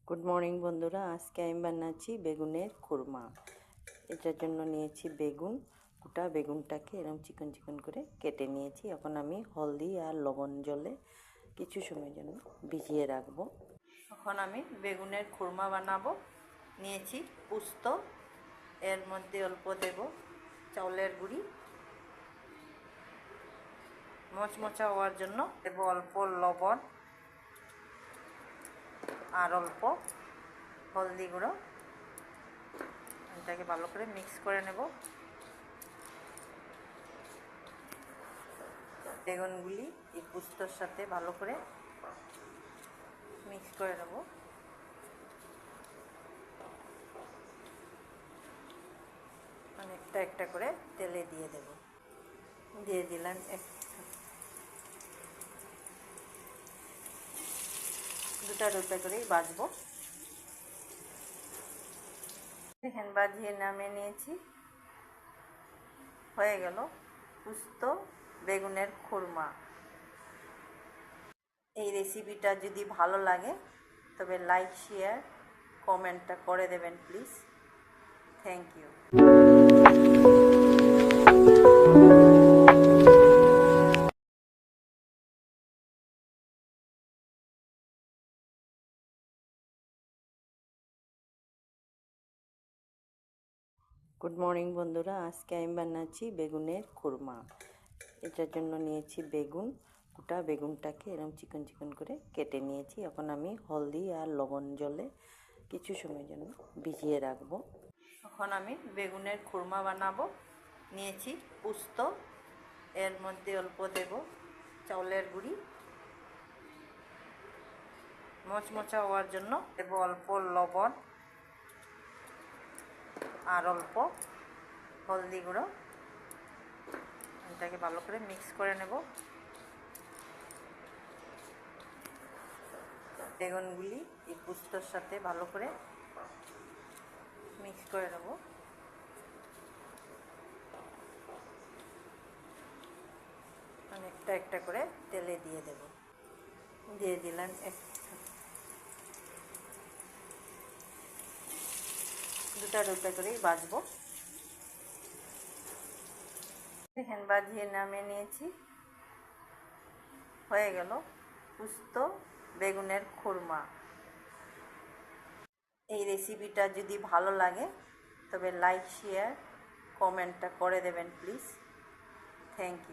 Good morning বন্ধুরা, আজকে আমি বানাচ্ছি বেগুনের খুরমা। এটার জন্য নিয়েছি বেগুন, গোটা বেগুনটাকে এরকম চিকন চিকন করে কেটে নিয়েছি। এখন আমি হলদি আর লবণ জলে কিছু সময়ের জন্য ভিজিয়ে রাখবো। এখন আমি বেগুনের খুরমা বানাবো। নিয়েছি পোস্ত, এর মধ্যে অল্প দেব চাউলের গুঁড়ি, মচমচা হওয়ার জন্য দেব অল্প লবণ আর অল্প হলদি গুঁড়ো। এটাকে ভালো করে মিক্স করে নেব। বেগুনগুলি এই পোস্তর সাথে ভালো করে মিক্স করে নেব। একটা একটা করে তেলে দিয়ে দেব। দিয়ে দিলাম দুটা দুটা করেই ভাজবো। দেখেন ভাজিয়ে নামিয়ে নিয়েছি। হয়ে গেল পোস্ত বেগুনের খুরমা। এই রেসিপিটা যদি ভালো লাগে তবে লাইক শেয়ার কমেন্টটা করে দেবেন please. Thank you. Good morning বন্ধুরা, আজকে আমি বানাচ্ছি বেগুনের খুরমা। এটার জন্য নিয়েছি বেগুন, গোটা বেগুনটাকে এরকম চিকন চিকন করে কেটে নিয়েছি। এখন আমি হলদি আর লবণ জলে কিছু সময়ের জন্য ভিজিয়ে রাখবো। এখন আমি বেগুনের খুরমা বানাবো। নিয়েছি পোস্ত, এর মধ্যে অল্প দেব চাউলের গুঁড়ি, মচমচা হওয়ার জন্য দেব অল্প লবণ আর অল্প হলদি গুঁড়ো। এটাকে ভালো করে মিক্স করে নেব। বেগুনগুলি এই পোস্তর সাথে ভালো করে মিক্স করে নেব। একটা একটা করে তেলে দিয়ে দেব। দিয়ে দিলাম দুটা দুটা করেই ভাজবো। দেখেন ভাজিয়ে নামিয়ে নিয়েছি। হয়ে গেল পোস্ত বেগুনের খুরমা। এই রেসিপিটা যদি ভালো লাগে তবে লাইক শেয়ার কমেন্টটা করে দেবেন প্লিজ। Thank you.